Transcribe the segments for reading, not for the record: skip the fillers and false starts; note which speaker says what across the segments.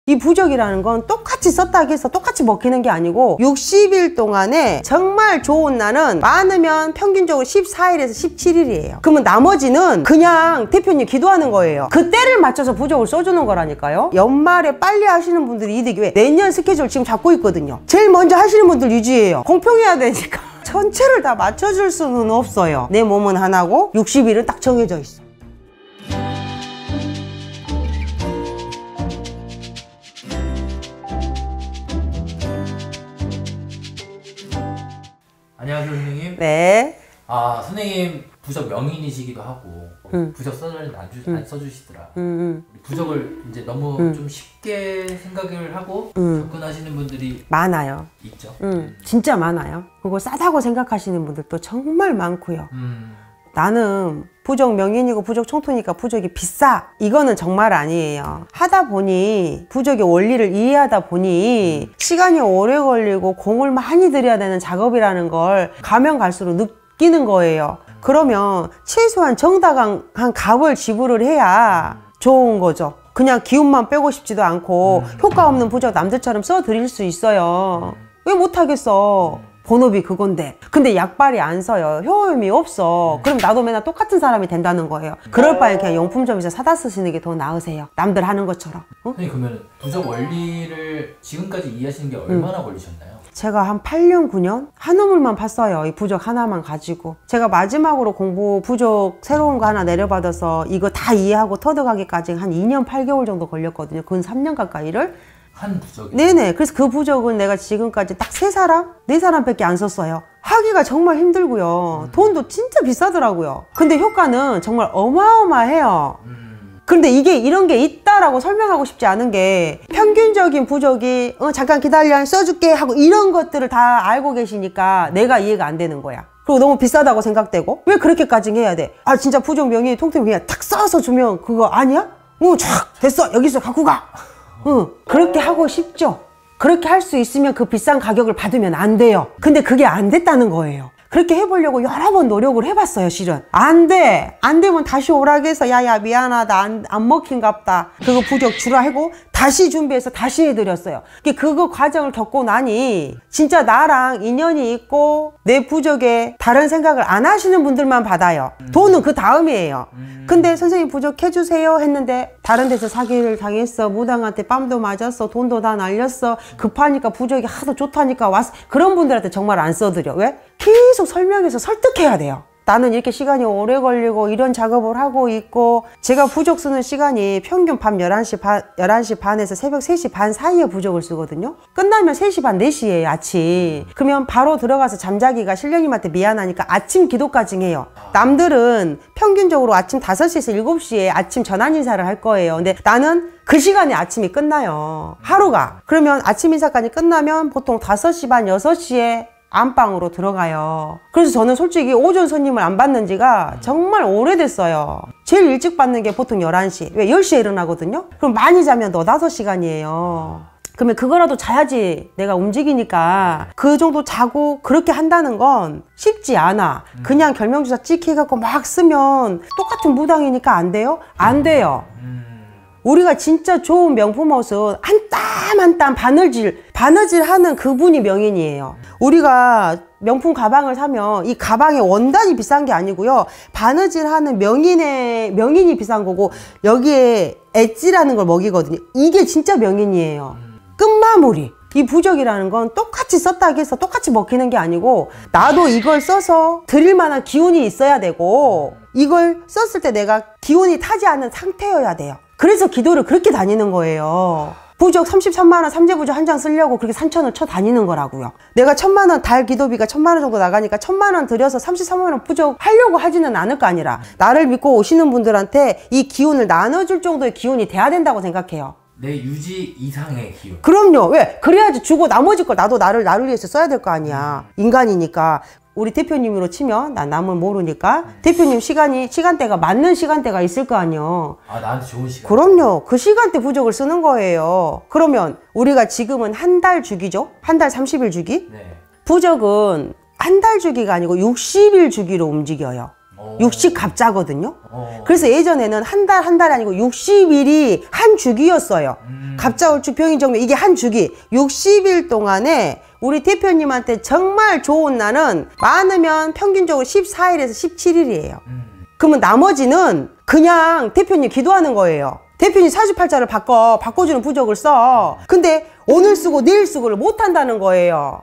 Speaker 1: 이 부적이라는 건 똑같이 썼다고 해서 똑같이 먹히는 게 아니고 60일 동안에 정말 좋은 날은 많으면 평균적으로 14일에서 17일이에요. 그러면 나머지는 그냥 대표님 기도하는 거예요. 그 때를 맞춰서 부적을 써주는 거라니까요. 연말에 빨리 하시는 분들이 이득이 왜? 내년 스케줄 지금 잡고 있거든요. 제일 먼저 하시는 분들 유지해요. 공평해야 되니까. 전체를 다 맞춰줄 수는 없어요. 내 몸은 하나고 60일은 딱 정해져 있어.
Speaker 2: 안녕하세요, 선생님.
Speaker 1: 네.
Speaker 2: 아, 선생님 부적 명인이시기도 하고 부적 써달라는데 안 써주시더라. 우리 부적을 이제 너무 좀 쉽게 생각을 하고 접근하시는 분들이
Speaker 1: 많아요.
Speaker 2: 있죠.
Speaker 1: 진짜 많아요. 그리고 싸다고 생각하시는 분들도 정말 많고요. 나는 부적 명인이고 부적 총토니까 부적이 비싸, 이거는 정말 아니에요. 하다 보니 부적의 원리를 이해하다 보니 시간이 오래 걸리고 공을 많이 들여야 되는 작업이라는 걸 가면 갈수록 느끼는 거예요. 그러면 최소한 정당한 값을 지불을 해야 좋은 거죠. 그냥 기운만 빼고 싶지도 않고 효과 없는 부적 남들처럼 써드릴 수 있어요. 왜 못하겠어? 본업이 그건데. 근데 약발이 안 서요. 효험이 없어. 그럼 나도 맨날 똑같은 사람이 된다는 거예요. 그럴 바에 그냥 용품점에서 사다 쓰시는 게 더 나으세요. 남들 하는 것처럼.
Speaker 2: 선생님, 그러면 부적 원리를 지금까지 이해하시는 게 얼마나 걸리셨나요?
Speaker 1: 제가 한 8년, 9년? 한 우물만 팠어요. 이 부적 하나만 가지고. 제가 마지막으로 부적 새로운 거 하나 내려받아서 이거 다 이해하고 터득하기까지 한 2년 8개월 정도 걸렸거든요. 근 3년 가까이를.
Speaker 2: 한 부적이?
Speaker 1: 네네. 그래서 그 부적은 내가 지금까지 딱 3사람? 4사람밖에 안 썼어요. 하기가 정말 힘들고요. 돈도 진짜 비싸더라고요. 근데 효과는 정말 어마어마해요. 근데 이게 이런 게 있다라고 설명하고 싶지 않은 게, 평균적인 부적이 잠깐 기다려 써줄게 하고 이런 것들을 다 알고 계시니까 내가 이해가 안 되는 거야. 그리고 너무 비싸다고 생각되고, 왜 그렇게까지 해야 돼? 아, 진짜 부적 명의 통통 그냥 탁 써서 주면 그거 아니야? 촥 됐어, 여기서 갖고 가. 그렇게 하고 싶죠. 그렇게 할 수 있으면 그 비싼 가격을 받으면 안 돼요. 근데 그게 안 됐다는 거예요. 그렇게 해보려고 여러 번 노력을 해봤어요. 실은 안 돼. 안 되면 다시 오라고 해서 야야 미안하다, 안 먹힌갑다, 그거 부적 주라 하고 다시 준비해서 다시 해드렸어요. 그거 과정을 겪고 나니 진짜 나랑 인연이 있고 내 부적에 다른 생각을 안 하시는 분들만 받아요. 돈은 그 다음이에요. 근데 선생님 부적 해주세요 했는데 다른 데서 사기를 당했어, 무당한테 뺨도 맞았어, 돈도 다 날렸어, 급하니까 부적이 하도 좋다니까 왔어, 그런 분들한테 정말 안 써드려. 왜? 계속 설명해서 설득해야 돼요. 나는 이렇게 시간이 오래 걸리고 이런 작업을 하고 있고, 제가 부적 쓰는 시간이 평균 밤 11시 반에서 새벽 3시 반 사이에 부적을 쓰거든요. 끝나면 3시 반, 4시예요, 아침. 그러면 바로 들어가서 잠자기가 신령님한테 미안하니까 아침 기도까지 해요. 남들은 평균적으로 아침 5시에서 7시에 아침 전환 인사를 할 거예요. 근데 나는 그 시간에 아침이 끝나요, 하루가. 그러면 아침 인사까지 끝나면 보통 5시 반, 6시에 안방으로 들어가요. 그래서 저는 솔직히 오전 손님을 안 받는 지가 정말 오래됐어요. 제일 일찍 받는 게 보통 11시. 왜? 10시에 일어나거든요? 그럼 많이 자면 너 5시간이에요. 그러면 그거라도 자야지 내가 움직이니까 그 정도 자고 그렇게 한다는 건 쉽지 않아. 그냥 결명주사 찍혀갖고 막 쓰면 똑같은 무당이니까 안 돼요? 안 돼요. 우리가 진짜 좋은 명품 옷은 한 땀 한 땀 바느질 하는 그분이 명인이에요. 우리가 명품 가방을 사면 이 가방의 원단이 비싼 게 아니고요, 바느질 하는 명인이 비싼 거고, 여기에 엣지라는 걸 먹이거든요. 이게 진짜 명인이에요. 끝마무리. 이 부적이라는 건 똑같이 썼다고 해서 똑같이 먹히는 게 아니고, 나도 이걸 써서 드릴 만한 기운이 있어야 되고, 이걸 썼을 때 내가 기운이 타지 않는 상태여야 돼요. 그래서 기도를 그렇게 다니는 거예요. 부적 33만원 삼재부적 한 장 쓰려고 그렇게 3천을 쳐 다니는 거라고요. 내가 1,000만원 달 기도비가 1,000만원 정도 나가니까 1,000만원 들여서 33만원 부적 하려고 하지는 않을 거 아니라, 나를 믿고 오시는 분들한테 이 기운을 나눠줄 정도의 기운이 돼야 된다고 생각해요.
Speaker 2: 내 유지 이상의 기운.
Speaker 1: 그럼요. 왜? 그래야지 주고 나머지 걸 나도 나를 위해서 써야 될 거 아니야. 인간이니까. 우리 대표님으로 치면 난 남을 모르니까 대표님 시간대가 맞는 시간대가 있을 거 아니에요.
Speaker 2: 아, 나한테 좋은 시간.
Speaker 1: 그럼요. 그 시간대 부적을 쓰는 거예요. 그러면 우리가 지금은 한 달 주기죠? 한 달 30일 주기?
Speaker 2: 네.
Speaker 1: 부적은 한 달 주기가 아니고 60일 주기로 움직여요. 60갑자거든요. 그래서 예전에는 한 달이 아니고 60일이 한 주기였어요. 갑자올축 병인정묘 이게 한 주기. 60일 동안에 우리 대표님한테 정말 좋은 날은 많으면 평균적으로 14일에서 17일이에요. 그러면 나머지는 그냥 대표님 기도하는 거예요. 대표님 사주팔자를 바꿔주는 부적을 써. 근데 오늘 쓰고 내일 쓰고를 못 한다는 거예요.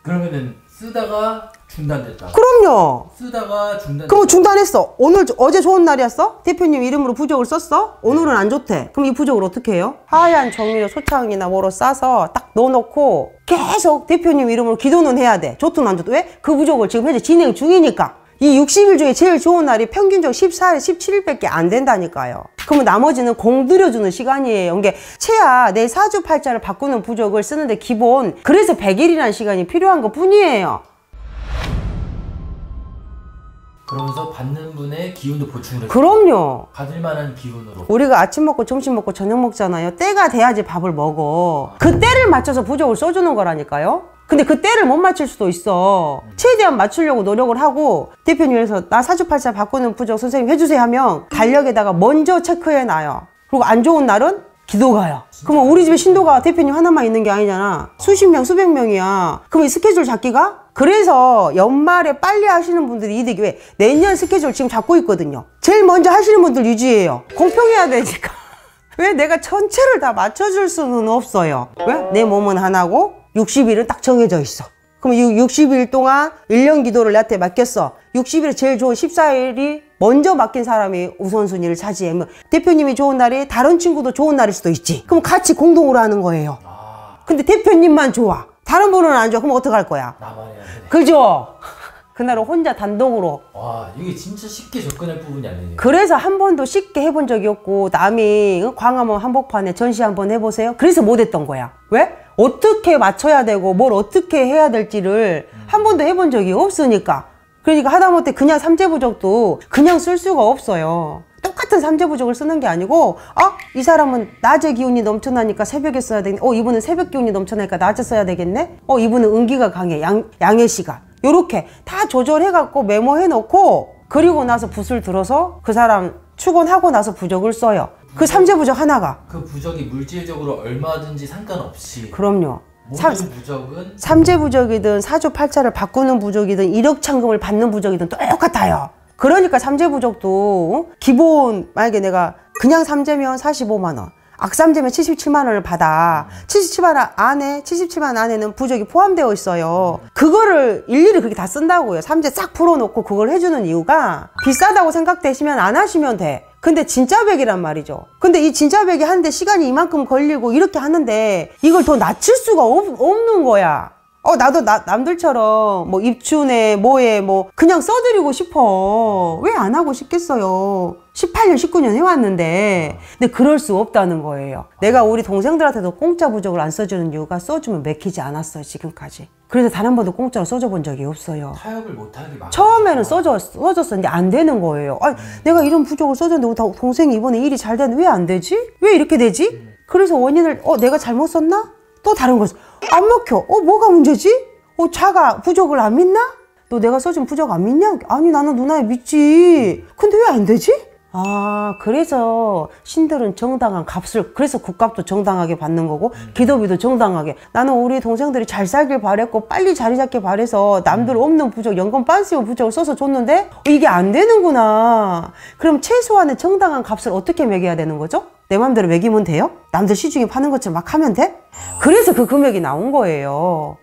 Speaker 2: 그러면은 쓰다가 중단됐다.
Speaker 1: 그럼요.
Speaker 2: 쓰다가 중단됐다.
Speaker 1: 그럼 중단했어. 어제 좋은 날이었어? 대표님 이름으로 부적을 썼어? 오늘은 안 좋대. 그럼 이 부적을 어떻게 해요? 하얀 정밀로 소창이나 뭐로 싸서 딱 넣어놓고 계속 대표님 이름으로 기도는 해야 돼. 좋든 안 좋든. 왜? 그 부적을 지금 현재 진행 중이니까. 이 60일 중에 제일 좋은 날이 평균적으로 14일, 17일밖에 안 된다니까요. 그러면 나머지는 공들여주는 시간이에요. 이게 최하 내 사주팔자를 바꾸는 부적을 쓰는데 기본 그래서 100일이라는 시간이 필요한 것 뿐이에요.
Speaker 2: 그러면서 받는 분의 기운도 보충을 해서
Speaker 1: 그럼요.
Speaker 2: 받을 만한 기운으로.
Speaker 1: 우리가 아침 먹고 점심 먹고 저녁 먹잖아요. 때가 돼야지 밥을 먹어. 그 때를 맞춰서 부적을 써주는 거라니까요. 근데 그 때를 못 맞출 수도 있어. 최대한 맞추려고 노력을 하고 대표님께서 나 사주팔자 바꾸는 부적 선생님 해주세요 하면 달력에다가 먼저 체크해놔요. 그리고 안 좋은 날은 기도 가요. 그러면 우리 집에 신도가 대표님 하나만 있는 게 아니잖아. 수십 명 수백 명이야. 그럼 이 스케줄 잡기가? 그래서 연말에 빨리 하시는 분들이 이득이 왜? 내년 스케줄 지금 잡고 있거든요. 제일 먼저 하시는 분들 유지해요. 공평해야 되니까. 왜? 내가 전체를 다 맞춰줄 수는 없어요. 왜? 내 몸은 하나고 60일은 딱 정해져 있어. 그럼 60일 동안 1년 기도를 나한테 맡겼어. 60일에 제일 좋은 14일이 먼저 맡긴 사람이 우선순위를 차지하면 대표님이 좋은 날이 다른 친구도 좋은 날일 수도 있지. 그럼 같이 공동으로 하는 거예요. 근데 대표님만 좋아. 다른 분은 안 좋아. 그럼 어떡할 거야?
Speaker 2: 나만 해야 되네.
Speaker 1: 그죠? 그날은 혼자 단독으로.
Speaker 2: 와, 이게 진짜 쉽게 접근할 부분이 아니에요.
Speaker 1: 그래서 한 번도 쉽게 해본 적이 없고 남이 광화문 한복판에 전시 한번 해보세요. 그래서 못했던 거야. 왜? 어떻게 맞춰야 되고 뭘 어떻게 해야 될지를 한 번도 해본 적이 없으니까. 그러니까 하다못해 그냥 삼재부적도 그냥 쓸 수가 없어요. 똑같은 삼재부적을 쓰는 게 아니고 이 사람은 낮에 기운이 넘쳐나니까 새벽에 써야 되겠네. 이분은 새벽 기운이 넘쳐나니까 낮에 써야 되겠네. 이분은 은기가 강해. 양해시가. 요렇게 다 조절해갖고 메모해 놓고 그리고 나서 붓을 들어서 그 사람 축원하고 나서 부적을 써요. 그 삼재부적 하나가.
Speaker 2: 그 부적이 물질적으로 얼마든지 상관없이.
Speaker 1: 그럼요.
Speaker 2: 모든 부적은
Speaker 1: 삼재부적이든 사주팔자를 바꾸는 부적이든 일억창금을 받는 부적이든 똑같아요. 그러니까 삼재부적도 기본 만약에 내가 그냥 삼재면 45만 원, 악삼재면 77만 원을 받아. 77만 원 안에는 부적이 포함되어 있어요. 그거를 일일이 그렇게 다 쓴다고요. 삼재 싹 풀어놓고 그걸 해주는 이유가 비싸다고 생각되시면 안 하시면 돼. 근데 진짜 백이란 말이죠. 근데 이 진짜 백이 하는데 시간이 이만큼 걸리고 이렇게 하는데 이걸 더 낮출 수가 없는 거야. 나도 남들처럼 뭐 입춘에 뭐에 뭐 그냥 써드리고 싶어. 왜 안 하고 싶겠어요. 18년 19년 해왔는데. 근데 그럴 수 없다는 거예요. 내가 우리 동생들한테도 공짜 부적을 안 써주는 이유가 써주면 맥히지 않았어요 지금까지. 그래서 단 한 번도 공짜로 써줘본 적이 없어요.
Speaker 2: 타협을 못하게 막
Speaker 1: 처음에는 써줬었는데 안 되는 거예요. 내가 이런 부적을 써줬는데 우리 동생이 이번에 일이 잘 되는데 왜 안 되지? 왜 이렇게 되지? 그래서 원인을 내가 잘못 썼나? 또 다른 거 안 먹혀. 뭐가 문제지? 자가 부적을 안 믿나? 너 내가 써준 부적 안 믿냐? 아니 나는 누나야 믿지. 근데 왜 안 되지? 그래서 신들은 정당한 값을, 그래서 국값도 정당하게 받는 거고 기도비도 정당하게. 나는 우리 동생들이 잘 살길 바랬고 빨리 자리 잡길 바래서 남들 없는 부적, 연금 빤스용 부적을 써서 줬는데 이게 안 되는구나. 그럼 최소한의 정당한 값을 어떻게 매겨야 되는 거죠? 내 맘대로 매기면 돼요? 남들 시중에 파는 것처럼 막 하면 돼? 그래서 그 금액이 나온 거예요.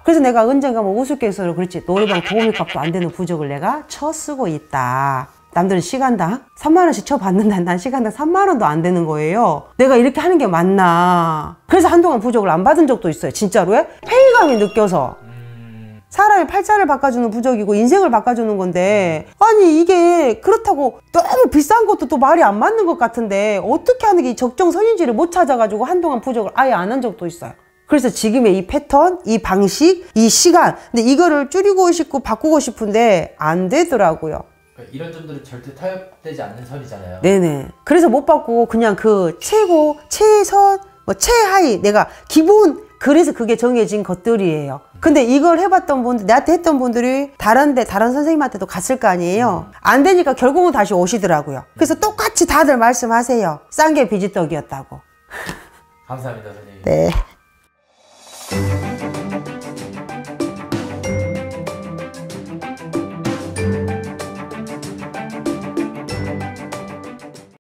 Speaker 1: 그래서 내가 언젠가 뭐 우스갯소리로 그랬지. 노래방 도우미값도 안 되는 부적을 내가 쳐 쓰고 있다. 남들은 시간당 3만 원씩 쳐받는다. 난 시간당 3만 원도 안 되는 거예요. 내가 이렇게 하는 게 맞나. 그래서 한동안 부적을 안 받은 적도 있어요. 진짜로요? 회의감이 느껴서. 사람이 팔자를 바꿔주는 부적이고 인생을 바꿔주는 건데 아니 이게 그렇다고 너무 비싼 것도 또 말이 안 맞는 것 같은데 어떻게 하는 게 적정선인지를 못 찾아가지고 한동안 부적을 아예 안 한 적도 있어요. 그래서 지금의 이 패턴, 이 방식, 이 시간, 근데 이거를 줄이고 싶고 바꾸고 싶은데 안 되더라고요.
Speaker 2: 이런 점들은 절대 타협되지 않는 선이잖아요. 네네.
Speaker 1: 그래서 못 바꾸고 그냥 그 최고, 최선, 뭐 최하위, 내가 기본 그래서 그게 정해진 것들이에요. 근데 이걸 해봤던 분들, 나한테 했던 분들이 다른 선생님한테도 갔을 거 아니에요. 안 되니까 결국은 다시 오시더라고요. 그래서 똑같이 다들 말씀하세요. 싼 게 비지떡이었다고.
Speaker 2: 감사합니다, 선생님.
Speaker 1: 네.